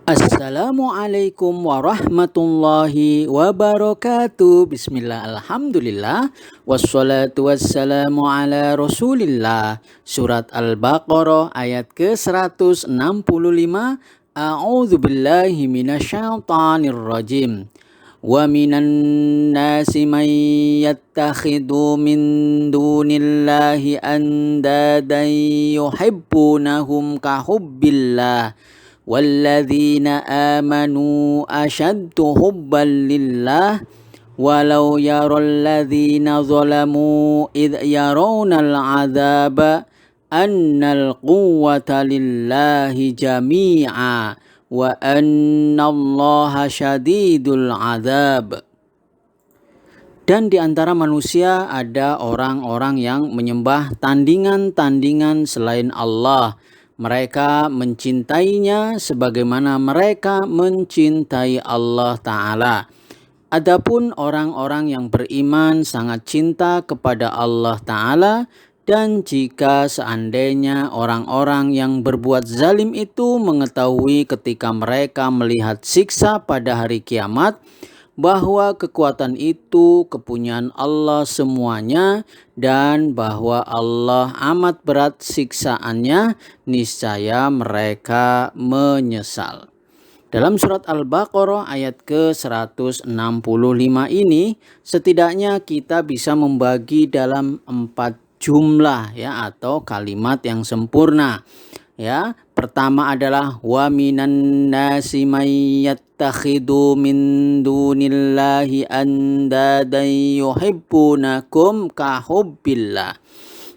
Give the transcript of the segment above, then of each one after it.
Assalamualaikum warahmatullahi wabarakatuh. Bismillah, alhamdulillah, wassalatu wassalamu ala rasulillah. Surat Al-Baqarah ayat ke-165. A'udzu billahi minasyaitonir rajim. Wa minan nasi man yattakhidhu min dunillahi andadan yuhibbunahum ka hubbillah. Walladzina amanu asyaddu hubban lillah walau yaral ladzina zalamu idh yarawna al'adzaba annal quwwata lillahi jami'a wa annallaha syadidul adzab. Dan di antara manusia ada orang-orang yang menyembah tandingan-tandingan selain Allah. Mereka mencintainya sebagaimana mereka mencintai Allah Ta'ala. Adapun orang-orang yang beriman sangat cinta kepada Allah Ta'ala, dan jika seandainya orang-orang yang berbuat zalim itu mengetahui ketika mereka melihat siksa pada hari kiamat, bahwa kekuatan itu kepunyaan Allah semuanya dan bahwa Allah amat berat siksaannya, niscaya mereka menyesal. Dalam surat Al-Baqarah ayat ke-165 ini setidaknya kita bisa membagi dalam 4 jumlah ya atau kalimat yang sempurna. Ya, pertama adalah wa minan nasi may yattakhidhu min dunillahi andadan yuhibbunakum ka hubbillah.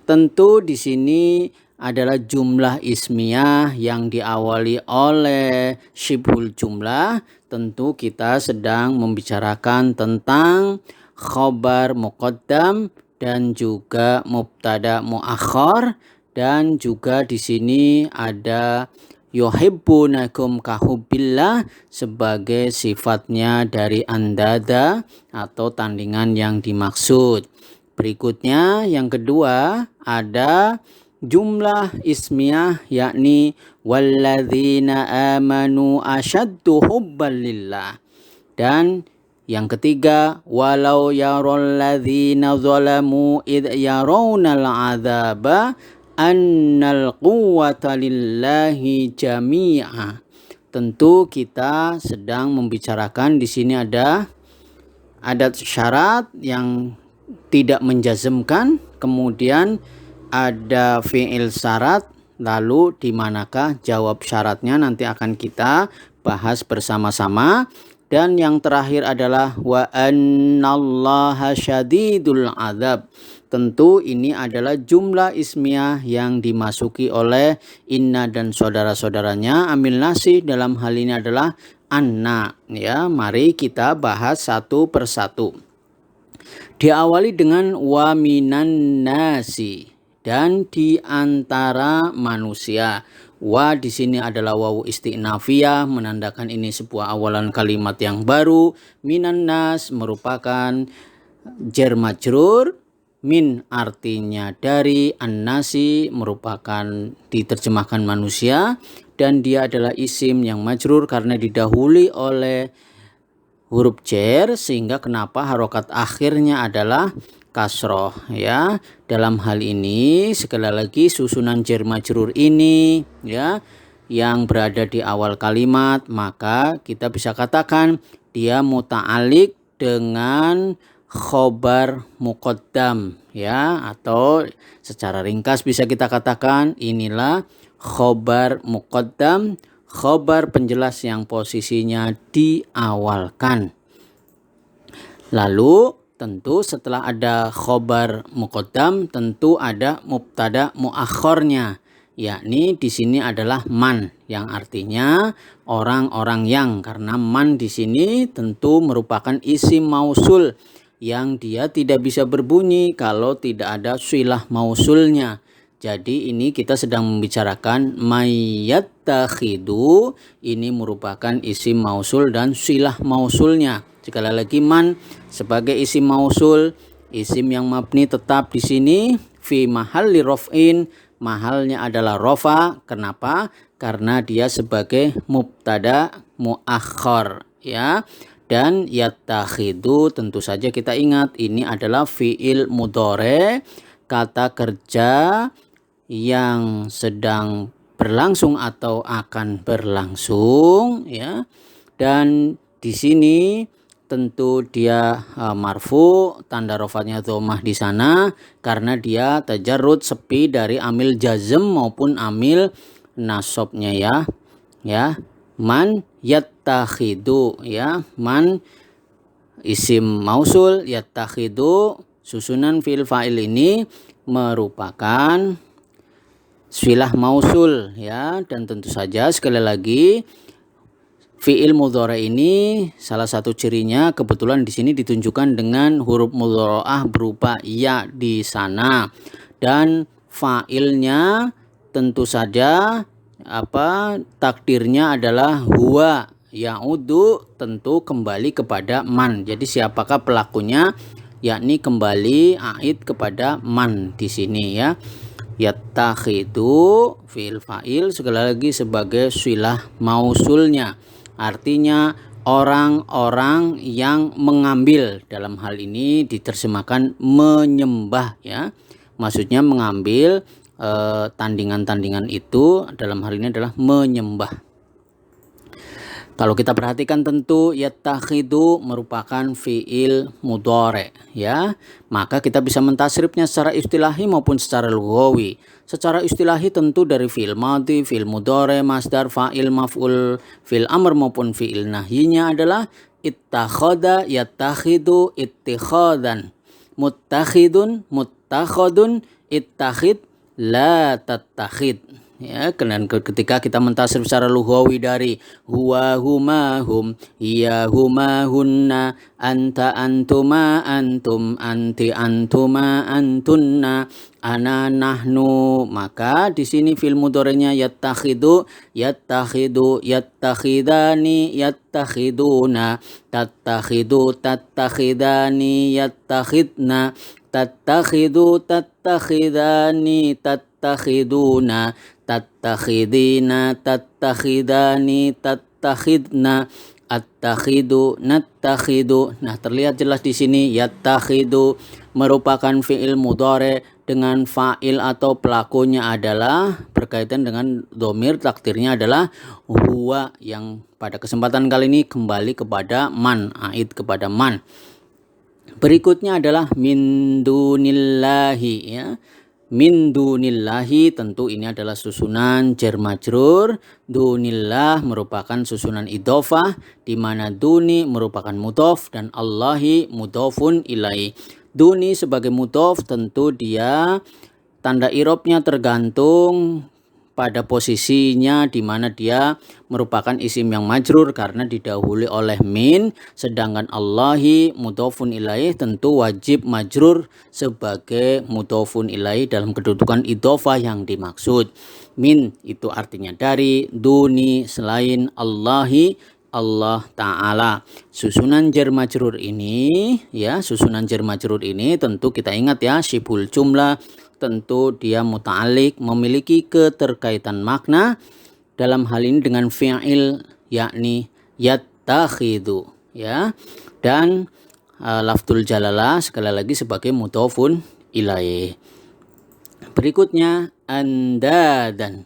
Tentu di sini adalah jumlah ismiyah yang diawali oleh syibhul jumlah. Tentu kita sedang membicarakan tentang khobar muqaddam dan juga mubtada muakhar. Dan juga di sini ada yuhibbunakum kahubbillah sebagai sifatnya dari andada atau tandingan yang dimaksud. Berikutnya yang kedua ada jumlah ismiyah yakni walladzina amanu asyaddu hubban lillah. Dan yang ketiga walau yaral ladzina zalamu idh yarawnal adzaba annal quwwata lillahi jami'a. Tentu kita sedang membicarakan di sini ada adat syarat yang tidak menjazmkan, kemudian ada fi'il syarat, lalu di manakah jawab syaratnya nanti akan kita bahas bersama-sama. Dan yang terakhir adalah wa annallaha syadidul adzab. Tentu ini adalah jumlah ismiyah yang dimasuki oleh inna dan saudara-saudaranya. Amil nasih dalam hal ini adalah anna. Ya, mari kita bahas satu persatu. Diawali dengan wa minan nasi, dan di antara manusia. Wa di sini adalah wawu isti'nafiyah, menandakan ini sebuah awalan kalimat yang baru. Minan nas merupakan jar majrur, min artinya dari, an-nasi merupakan diterjemahkan manusia, dan dia adalah isim yang majrur karena didahului oleh huruf jar, sehingga kenapa harokat akhirnya adalah kasroh ya. Dalam hal ini sekali lagi susunan jar majrur ini ya yang berada di awal kalimat, maka kita bisa katakan dia muta'alliq dengan khobar muqaddam ya, atau secara ringkas bisa kita katakan inilah khobar muqaddam, khobar penjelas yang posisinya diawalkan. Lalu tentu setelah ada khobar muqaddam tentu ada mubtada muakhornya, yakni di sini adalah man yang artinya orang-orang yang, karena man di sini tentu merupakan isim mausul yang dia tidak bisa berbunyi kalau tidak ada silah mausulnya. Jadi ini kita sedang membicarakan mayattakhidu, ini merupakan isim mausul dan silah mausulnya. Sekali lagi man sebagai isim mausul, isim yang mabni tetap di sini fi mahalli raf'in mahalnya adalah rofa. Kenapa? Karena dia sebagai mubtada muakhar, ya. Dan yattakhidu tentu saja kita ingat ini adalah fiil mudhore, kata kerja yang sedang berlangsung atau akan berlangsung, ya. Dan di sini tentu dia marfu, tanda rofanya dhammah di sana karena dia tajarrud sepi dari amil jazm maupun amil nasabnya, ya. Man yattakhidu, ya. Man isim mausul, yattakhidu susunan fi'il fa'il ini merupakan silah mausul, ya. Dan tentu saja sekali lagi fi'il mudhari ini salah satu cirinya kebetulan di sini ditunjukkan dengan huruf mudhara'ah berupa ya di sana, dan fa'ilnya tentu saja takdirnya adalah huwa ya'udu, tentu kembali kepada man. Jadi siapakah pelakunya? Yakni kembali aid kepada man di sini, ya. Yattakhidu fi'il fa'il sekali lagi sebagai silah mausulnya. Artinya orang-orang yang mengambil, dalam hal ini diterjemahkan menyembah, ya. Maksudnya mengambil tandingan-tandingan itu dalam hal ini adalah menyembah. Kalau kita perhatikan tentu yattakhidu merupakan fi'il mudhari, ya. Maka kita bisa mentasrifnya secara istilahi maupun secara lughawi. Secara istilahi tentu dari fi'il madhi, fi'il mudhari, masdar, fa'il, maf'ul, fi'il amr maupun fi'il nahyinya adalah ittakhadha yatakhidu ittikhadan, muttakhidun muttakhadun, ittakhid la tattakhid. Ya, ketika kita mentasrif secara lughawi dari huwa huma hum, iya huma hunna, anta antuma antum, anti antuma antunna, ana nahnu, maka di sini fi'il mudhari'nya yattakhidu, yattakhidu, yattakhidani, yattakhiduna, tattakhidu, tattakhidani, yattakhidna, tattakhidu, tattakhidani, tattakhiduna, tattakhidina, tattakhidani, tattakhidna, attakhidu, nattakhidu. Nah, terlihat jelas di sini yattakhidu merupakan fi'il mudhari dengan fa'il atau pelakunya adalah berkaitan dengan dhamir, takdirnya adalah huwa, yang pada kesempatan kali ini kembali kepada man, aid kepada man. Berikutnya adalah min dunillahi, ya. Min dunillahi tentu ini adalah susunan jar majrur. Dunillah merupakan susunan idhofah, di mana duni merupakan mudhof dan Allahi mudhofun ilaihi. Duni sebagai mudhof tentu dia tanda i'rabnya tergantung pada posisinya, di mana dia merupakan isim yang majrur karena didahului oleh min, sedangkan Allahi mudhofun ilaih tentu wajib majrur sebagai mudhofun ilaih dalam kedudukan idhofah yang dimaksud. Min itu artinya dari, duni selain, Allahi Allah Ta'ala. Susunan jar majrur ini, ya, susunan jar majrur ini tentu kita ingat, ya, syibhul jumlah, tentu dia muta'alliq, memiliki keterkaitan makna dalam hal ini dengan fi'il, yakni yattakhidu, ya. Dan lafdzul jalalah sekali lagi sebagai mudhofun ilaih. Berikutnya andadan.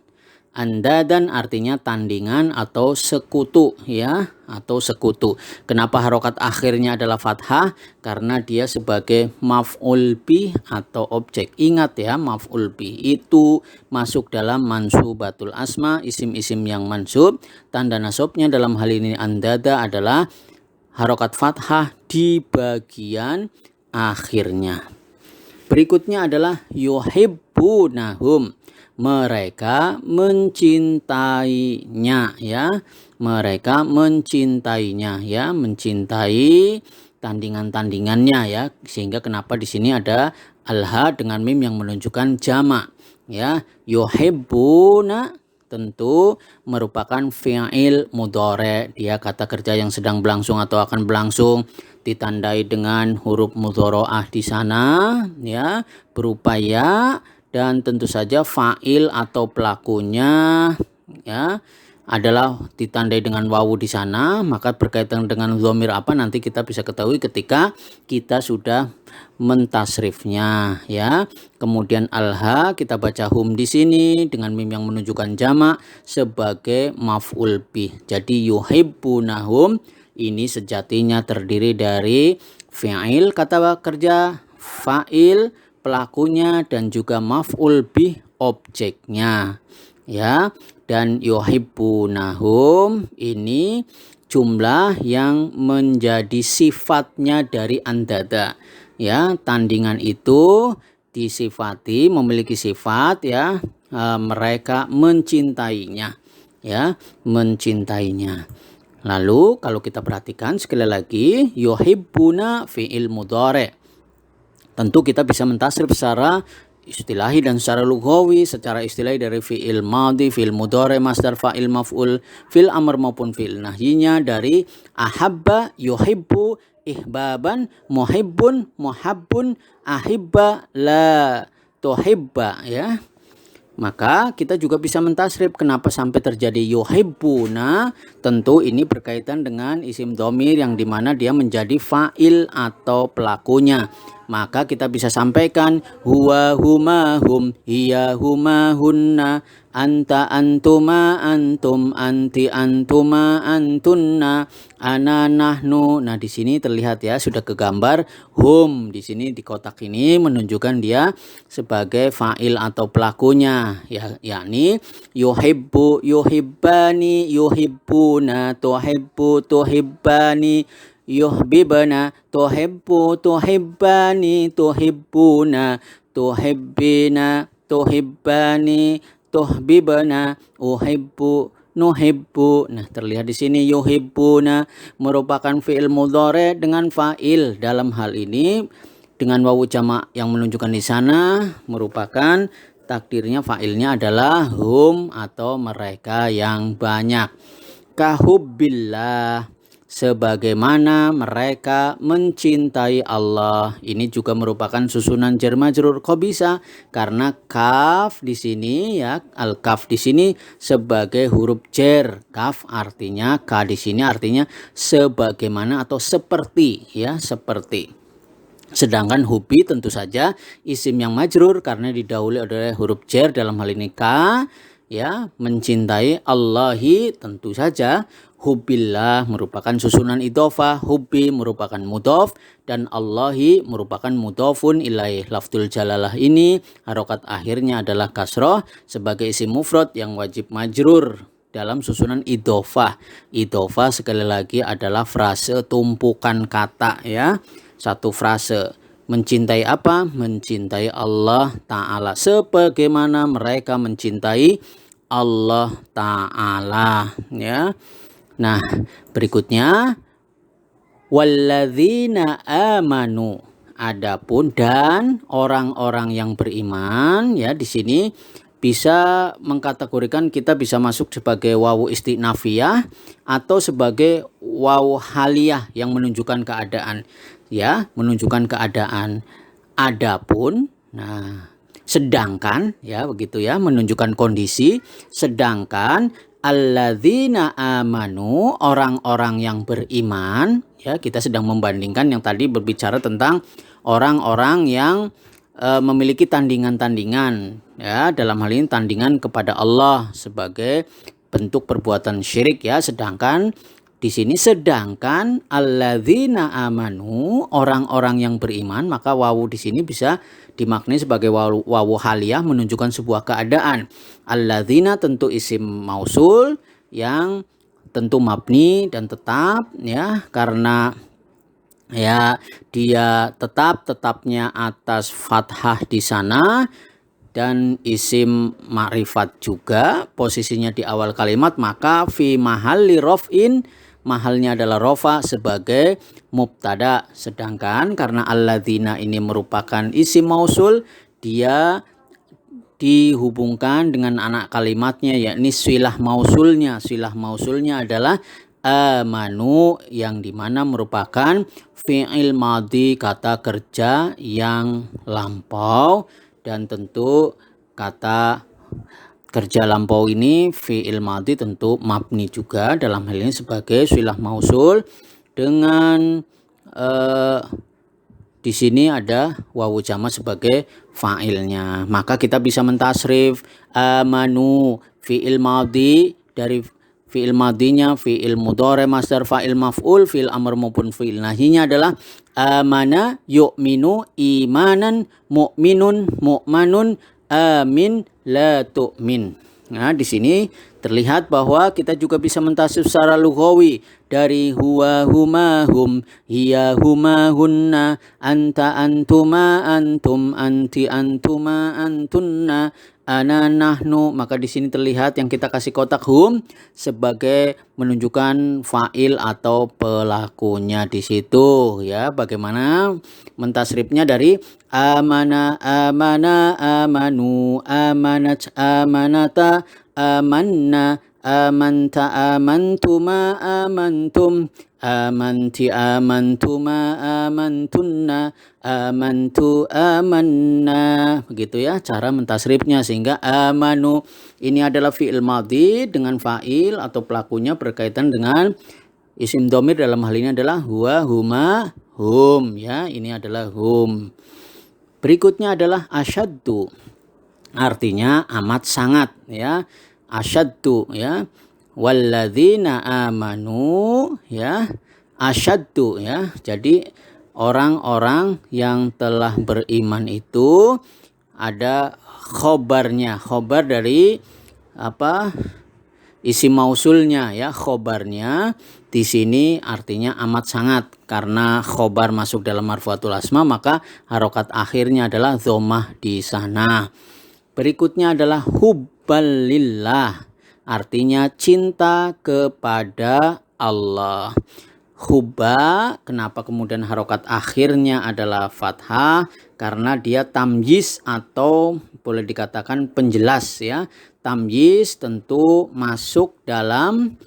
Andadan artinya tandingan atau sekutu, ya, atau sekutu. Kenapa harokat akhirnya adalah fathah? Karena dia sebagai maf'ul bi atau objek. Ingat, ya, maf'ul bi itu masuk dalam mansubatul asma, isim-isim yang mansub. Tanda nasabnya dalam hal ini andada adalah harokat fathah di bagian akhirnya. Berikutnya adalah yuhibbunahum. Mereka mencintainya, ya. Mereka mencintainya, ya, mencintai tandingan-tandingannya, ya. Sehingga kenapa di sini ada alha dengan mim yang menunjukkan jamak, ya. Yuhibbuna tentu merupakan fi'il mudhari, dia kata kerja yang sedang berlangsung atau akan berlangsung, ditandai dengan huruf mudhara'ah di sana, ya, berupa ya, dan tentu saja fa'il atau pelakunya ya adalah ditandai dengan wawu di sana, maka berkaitan dengan dhamir apa nanti kita bisa ketahui ketika kita sudah mentasrifnya ya. Kemudian alha kita baca hum di sini dengan mim yang menunjukkan jamak sebagai maf'ul bih. Jadi yuhibbunahum ini sejatinya terdiri dari fi'il kata kerja, fa'il pelakunya, dan juga maf'ul bih objeknya ya. Dan yuhibbunahum ini jumlah yang menjadi sifatnya dari andada ya. Tandingan itu disifati, memiliki sifat ya, mereka mencintainya ya, mencintainya. Lalu kalau kita perhatikan sekali lagi, yuhibbuna fi'il mudhari'. Tentu kita bisa mentasrif secara istilahi dan secara lughawi. Secara istilahi dari fi'il madhi, fi'il mudhari, masdar, fa'il, maf'ul, fi'il amr maupun fi'il nahyinya dari ahabba, yuhibbu, ihbaban, muhibbun, muhabbun, ahibba, la tuhibba ya. Maka kita juga bisa mentasrif. Kenapa sampai terjadi yuhibbuna? Tentu ini berkaitan dengan isim dhamir yang dimana dia menjadi fa'il atau pelakunya. Maka kita bisa sampaikan huwa huma hum, hiya huma hunna, anta antuma antum, anti antuma antunna, ana nahnu. Nah di sini terlihat ya, sudah kegambar hum di sini di kotak ini menunjukkan dia sebagai fa'il atau pelakunya ya, yakni yuhibbu, yuhibbani, yuhibbuna, tuhibbu, tuhibbani, yuhbibna, tuhibbu, tuhibbani, tuhibbuna, tuhibbina, tuhibbani, tuhbibna, uhibbu, nuhibbu. Nah, terlihat di sini yuhibbuna merupakan fi'il mudhari dengan fa'il. Dalam hal ini dengan wawu jamak yang menunjukkan di sana merupakan takdirnya fa'ilnya adalah hum atau mereka yang banyak. Kahubbillah, sebagaimana mereka mencintai Allah. Ini juga merupakan susunan jar majrur. Kok bisa? Karena kaf di sini ya, al kaf di sini sebagai huruf jar. Kaf artinya, ka di sini artinya sebagaimana atau seperti ya, seperti. Sedangkan hubbi tentu saja isim yang majrur karena didahului oleh huruf jar, dalam hal ini ka ya, mencintai Allahi tentu saja hubbillah merupakan susunan idhofah, hubbi merupakan mudhof, dan Allahi merupakan mudhofun ilaih. Lafdzul jalalah ini harokat akhirnya adalah kasroh sebagai isim mufrad yang wajib majrur dalam susunan idhofah. Idhofah sekali lagi adalah frase tumpukan kata ya, satu frase. Mencintai apa? Mencintai Allah Ta'ala sebagaimana mereka mencintai Allah Ta'ala ya. Nah, berikutnya walladzina amanu. Adapun dan orang-orang yang beriman ya, di sini bisa mengkategorikan, kita bisa masuk sebagai wawu istinafiyah atau sebagai wawu haliyah yang menunjukkan keadaan ya, menunjukkan keadaan. Adapun, nah sedangkan ya, begitu ya, menunjukkan kondisi. Sedangkan alladzina amanu, orang-orang yang beriman ya, kita sedang membandingkan yang tadi berbicara tentang orang-orang yang memiliki tandingan-tandingan ya, dalam hal ini tandingan kepada Allah sebagai bentuk perbuatan syirik ya. Sedangkan di sini sedangkan alladzina amanu, orang-orang yang beriman, maka wawu di sini bisa dimaknai sebagai wawu haliyah menunjukkan sebuah keadaan. Alladzina tentu isim mausul yang tentu mabni dan tetap ya, karena ya dia tetapnya atas fathah di sana, dan isim ma'rifat juga posisinya di awal kalimat, maka fi mahalli raf'in, mahalnya adalah rofa sebagai mubtada. Sedangkan karena alladzina ini merupakan isim mausul, dia dihubungkan dengan anak kalimatnya yakni silah mausulnya. Silah mausulnya adalah amanu yang dimana merupakan fi'il madhi, kata kerja yang lampau, dan tentu kata kerja lampau ini fi'il madhi tentu mabni juga, dalam hal ini sebagai silah mausul dengan di sini ada wawu jama sebagai fa'ilnya. Maka kita bisa mentasrif amanu fi'il madhi dari fi'il madhinya fi'il mudhari masdar fa'il maf'ul, fi'il amr maupun fi'il nahinya adalah amana yu'minu imanan mu'minun mu'manun amin la tu'min. Nah, di sini terlihat bahwa kita juga bisa mentasrif secara lughawi dari huwa huma hum, hiya huma hunna, anta antuma antum, anti antuma antunna, ana nahnu. Maka di sini terlihat yang kita kasih kotak hum sebagai menunjukkan fa'il atau pelakunya di situ ya. Bagaimana mentasrifnya dari amana amana amanu amanat amanata amanna amanta amantuma amantum amanti amantuma amantunna amantu amanna. Begitu ya cara mentasrifnya, sehingga amanu ini adalah fi'il madhi dengan fa'il atau pelakunya berkaitan dengan isim dhamir, dalam hal ini adalah huwa huma hum ya, ini adalah hum. Berikutnya adalah asyaddu, artinya amat sangat ya, asyaddu ya, walladzina amanu ya, asyaddu ya. Jadi orang-orang yang telah beriman itu ada khobarnya, khobar dari apa? Isim mausulnya ya, khobarnya di sini artinya amat sangat, karena khobar masuk dalam marfu'atul asma maka harokat akhirnya adalah dhammah di sana. Berikutnya adalah hubbalillah, artinya cinta kepada Allah. Hubba, kenapa kemudian harokat akhirnya adalah fathah? Karena dia tamyiz atau boleh dikatakan penjelas ya. Tamyiz tentu masuk dalam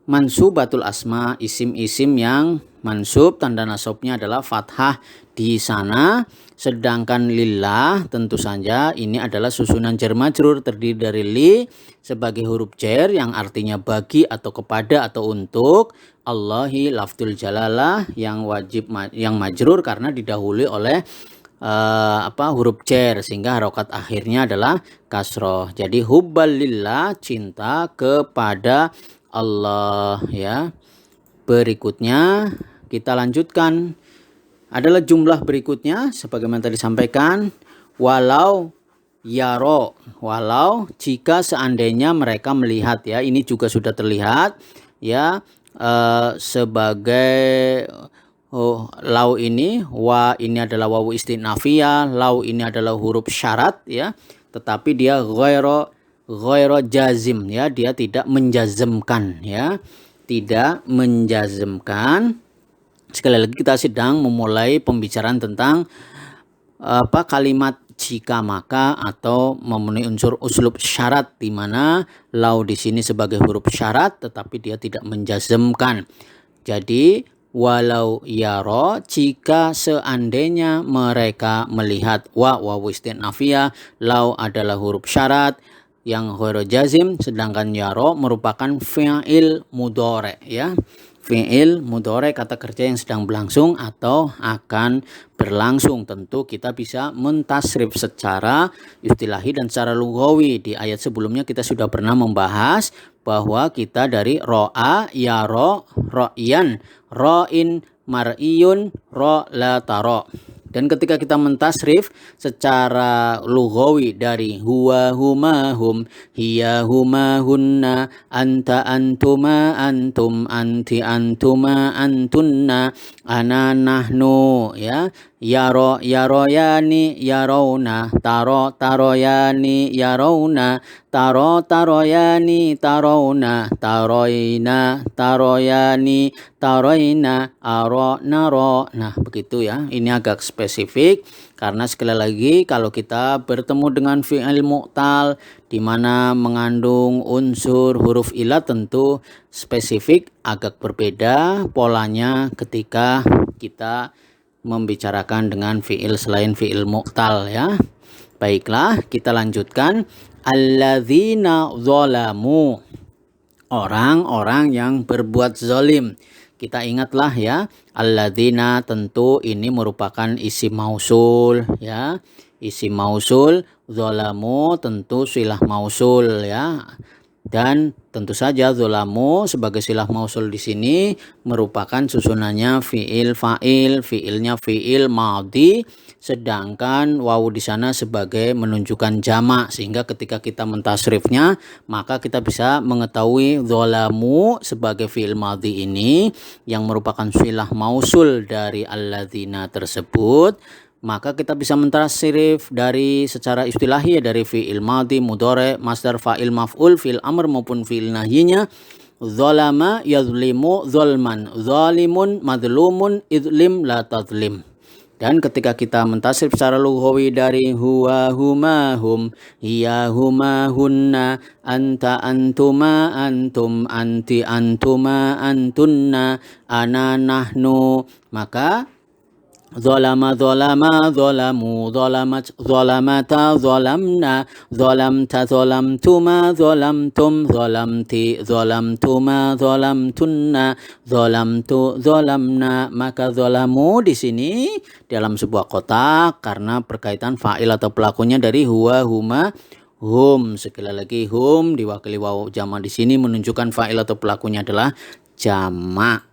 mansubatul asma, isim-isim yang mansub tanda nasabnya adalah fathah di sana. Sedangkan lillah tentu saja ini adalah susunan jar majrur terdiri dari li sebagai huruf jar yang artinya bagi atau kepada atau untuk. Allahi lafzul jalalah yang wajib yang majrur karena didahului oleh huruf jar, sehingga harokat akhirnya adalah kasroh. Jadi hubbalillah, cinta kepada Allah ya. Berikutnya kita lanjutkan adalah jumlah berikutnya sebagaimana tadi disampaikan, walau yaro, walau jika seandainya mereka melihat ya, ini juga sudah terlihat ya, sebagai lau ini, wa ini adalah wawu istinafiyah, lau ini adalah huruf syarat ya, tetapi dia ghairu jazim ya, dia tidak menjazmkan ya, tidak menjazmkan. Sekali lagi kita sedang memulai pembicaraan tentang kalimat jika maka atau memenuhi unsur uslub syarat, di mana lau di sini sebagai huruf syarat tetapi dia tidak menjazmkan. Jadi walau yaro, jika seandainya mereka melihat, wawu istinafiyah, lau adalah huruf syarat yang ghairu jazim, sedangkan yaro merupakan fi'il mudhari ya. Fi'il mudhari, kata kerja yang sedang berlangsung atau akan berlangsung. Tentu kita bisa mentasrif secara istilahi dan secara lughawi. Di ayat sebelumnya kita sudah pernah membahas bahwa kita dari ro'a, yaro, ro'yan, ro'in, mar'iyun, ro' la taro. Dan ketika kita mentasrif secara lughawi dari huwa huma hum, hiya huma hunna, anta antuma antum, anti antuma antunna, ana nahnu ya, yaro yaroyani yarawna, taro taroyani yarawna, taro taroyani tarawna, taroina taroyani taroina, aro naro. Nah begitu ya, ini agak spesifik karena sekali lagi kalau kita bertemu dengan fi'il mu'tal di mana mengandung unsur huruf ilah, tentu spesifik agak berbeda polanya ketika kita membicarakan dengan fi'il selain fi'il mu'tal ya. Baiklah, kita lanjutkan. Alladzina zalamu, orang-orang yang berbuat zalim. Kita ingatlah ya, alladzina tentu ini merupakan isim mausul ya. Isim mausul, zalamu tentu silah mausul ya. Dan tentu saja zalamu sebagai silah mausul di sini merupakan susunannya fiil fa'il, fiilnya fiil madhi, sedangkan wawu di sana sebagai menunjukkan jamak, sehingga ketika kita mentasrifnya maka kita bisa mengetahui zalamu sebagai fiil madhi ini yang merupakan silah mausul dari alladzina tersebut. Maka kita bisa mentasrif dari secara istilahi ya, dari fi'il madhi, mudhari, masdar, fa'il, maf'ul, fi'il amr maupun fi'il nahyinya. Zalama yazlimu zalman, zalimun madlumun, idlim la tadlim. Dan ketika kita mentasrif secara lughawi dari huwa huma hum, hiya huma hunna, anta antuma antum, anti antuma antunna, ana nahnu, maka zalama zalama zalamu zalamat zalamata zalamna zalamta zalamtuma zalamtum zalamti zalamtuma zalamtunna zalamtu zalamna. Maka zalamu di sini dalam sebuah kotak karena berkaitan fa'il atau pelakunya dari huwa huma hum. Sekali lagi, hum diwakili wawu jamak di sini menunjukkan fa'il atau pelakunya adalah jamak.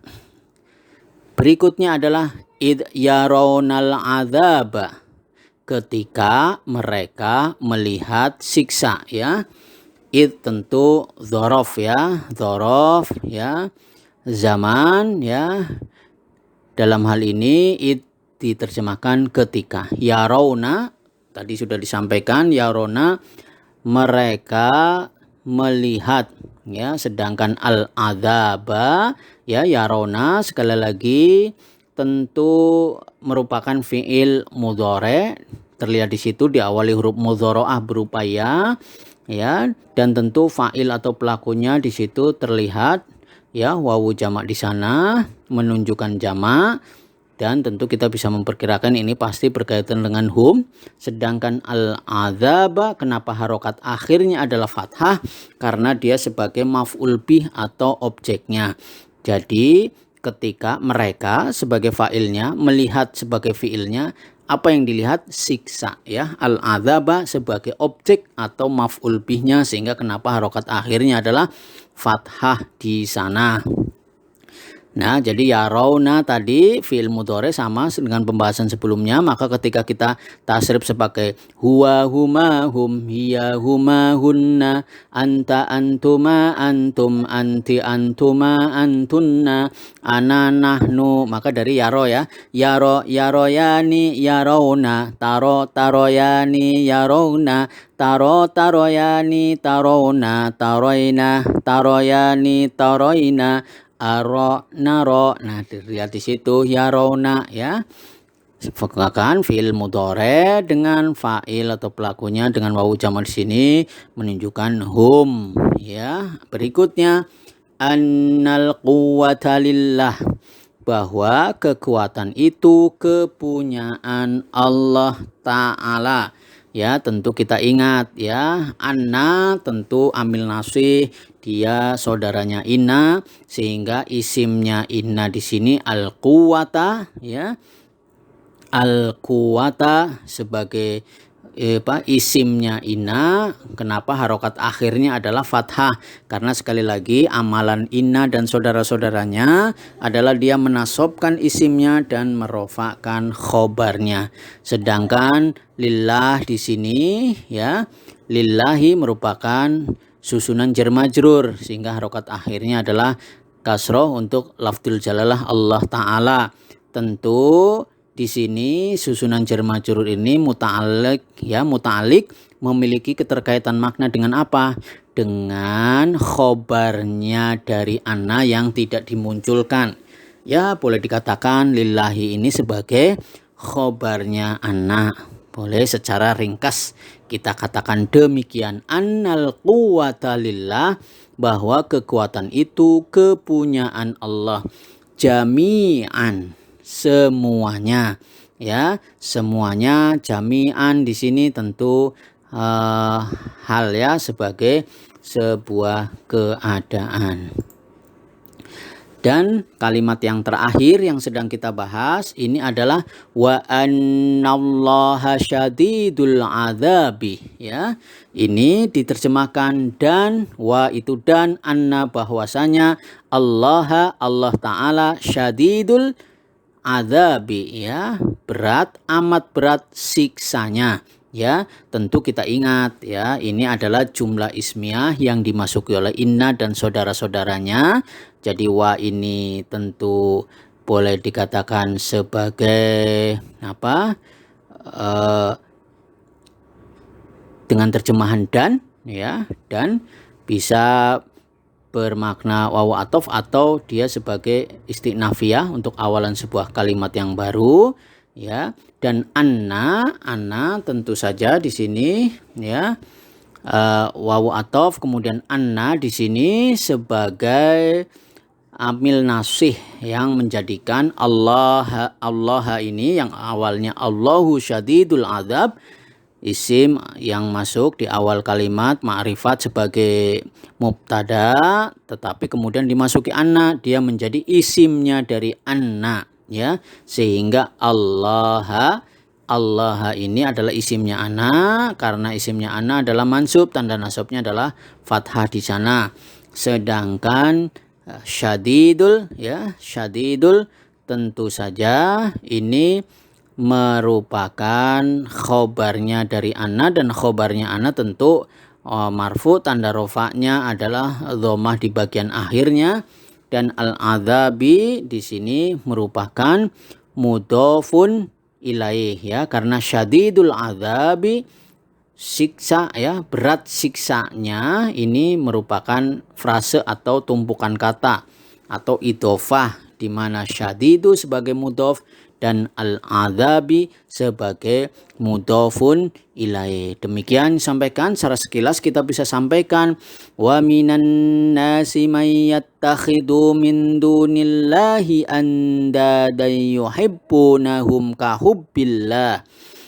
Berikutnya adalah id yaronal azab, ketika mereka melihat siksa ya. Id tentu dzaraf ya, dzaraf ya, zaman ya. Dalam hal ini id diterjemahkan ketika. Yarona tadi sudah disampaikan, yarona mereka melihat ya, sedangkan al-adzaba ya, yarona sekali lagi tentu merupakan fiil mudhari, terlihat di situ diawali huruf mudharaah berupa ya, dan tentu fa'il atau pelakunya di situ terlihat ya, wawu jamak di sana menunjukkan jamak, dan tentu kita bisa memperkirakan ini pasti berkaitan dengan hum. Sedangkan al-adzaba kenapa harokat akhirnya adalah fathah? Karena dia sebagai maf'ul bih atau objeknya. Jadi ketika mereka sebagai fa'ilnya, melihat sebagai fi'ilnya, apa yang dilihat? Siksa ya. Al-adzaba sebagai objek atau maf'ul bihnya, sehingga kenapa harokat akhirnya adalah fathah di sana. Nah, jadi yarawna tadi fi'il mudhari sama dengan pembahasan sebelumnya, maka ketika kita tasrif sebagai huwa huma hum, hiya huma hunna, anta antuma antum, anti antuma antunna, ana nahnu, maka dari yaro ya. Yaro yaroyani yarawna, taro taroyani yarawna, taro taroyani tarawna, taroina taroyani taroina, aro naro. Nah, dilihat di situ yarona ya. Menggunakan fi'il mudhari dengan fa'il atau pelakunya dengan wawu jamak di sini menunjukkan hum ya. Berikutnya annal quwwata lillah, bahwa kekuatan itu kepunyaan Allah Ta'ala. Ya, tentu kita ingat ya, anna tentu amil nasih, dia saudaranya inna, sehingga isimnya inna di sini al-quwata ya. Al-quwata sebagai isimnya inna. Kenapa harokat akhirnya adalah fathah? Karena sekali lagi amalan inna dan saudara-saudaranya adalah dia menasobkan isimnya dan merofakkan khobarnya. Sedangkan lillah di sini ya, lillahi merupakan susunan jar majrur, sehingga harokat akhirnya adalah kasroh untuk lafdzul jalalah Allah Ta'ala. Tentu di sini susunan jar majrur ini muta'alliq ya, muta'alliq memiliki keterkaitan makna dengan apa? Dengan khobarnya dari anna yang tidak dimunculkan. Ya, boleh dikatakan lillahi ini sebagai khobarnya anna. Boleh secara ringkas kita katakan demikian. Annal quwwata lillah, bahwa kekuatan itu kepunyaan Allah. Jami'an, semuanya. ya. Semuanya jami'an di sini tentu hal ya, sebagai sebuah keadaan. Dan kalimat yang terakhir yang sedang kita bahas ini adalah wa annallaha syadidul adzabi, ya. Ini diterjemahkan dan, wa itu dan, anna bahwasanya, Allah Ta'ala syadidul adzabi, ya, berat, amat berat siksanya. Ya, tentu kita ingat ya, ini adalah jumlah ismiyah yang dimasuki oleh inna dan saudara-saudaranya. Jadi wa ini tentu boleh dikatakan sebagai apa? Dengan terjemahan dan, ya, dan bisa bermakna wawu atof atau dia sebagai istinafiyah untuk awalan sebuah kalimat yang baru, ya. Dan anna tentu saja di sini, ya, wawu atof kemudian anna di sini sebagai amil nasih yang menjadikan Allah ini yang awalnya Allahu syadidul adzab, isim yang masuk di awal kalimat ma'rifat sebagai mubtada, tetapi kemudian dimasuki anna, dia menjadi isimnya dari anna, ya, sehingga Allah ini adalah isimnya anna, karena isimnya anna adalah mansub, tanda nasabnya adalah fathah di sana. Sedangkan syadidul, ya, syadidul tentu saja ini merupakan khobarnya dari anna, dan khobarnya anna tentu marfu, tanda rofaknya adalah dhammah di bagian akhirnya. Dan al-adzabi di sini merupakan mudhofun ilaih, ya, karena syadidul adzabi siksa, ya, berat siksanya, ini merupakan frase atau tumpukan kata atau idhofah, di mana syadidu sebagai mudhof dan al-adzabi sebagai mudhofun ilaih. Demikian sampaikan secara sekilas, kita bisa sampaikan wa minan nasi may yattakhidhu min dunillahi andadan yuhibbunahum ka hubbillah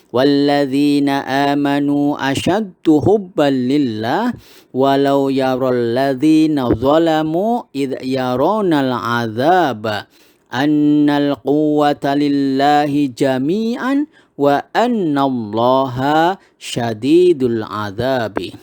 walladzina amanu asyaddu hubban lillah walau yaral ladzina zalamu idh yaronal adzaba annal quwwata lillahi jami'an wa annallaha syadidul adzabi.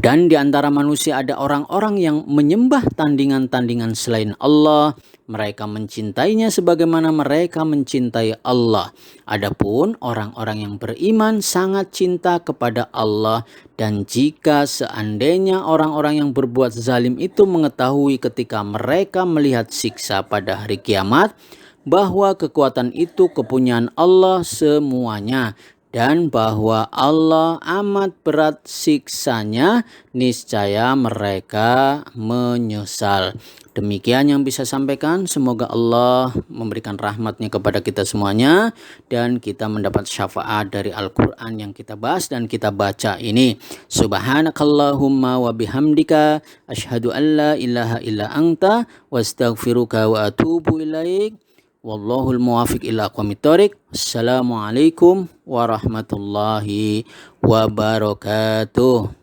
Dan di antara manusia ada orang-orang yang menyembah tandingan-tandingan selain Allah. Mereka mencintainya sebagaimana mereka mencintai Allah. Adapun orang-orang yang beriman sangat cinta kepada Allah. Dan jika seandainya orang-orang yang berbuat zalim itu mengetahui ketika mereka melihat siksa pada hari kiamat, bahwa kekuatan itu kepunyaan Allah semuanya, dan bahwa Allah amat berat siksanya, niscaya mereka menyesal. Demikian yang bisa sampaikan. Semoga Allah memberikan rahmatnya kepada kita semuanya, dan kita mendapat syafaat dari Al-Quran yang kita bahas dan kita baca ini. Subhanakallahumma wa bihamdika asyhadu an la ilaha illa anta wa astaghfiruka wa atubu ilaik. Wallahul muwafiq ila aqwamit thoriq. Assalamualaikum warahmatullahi wabarakatuh.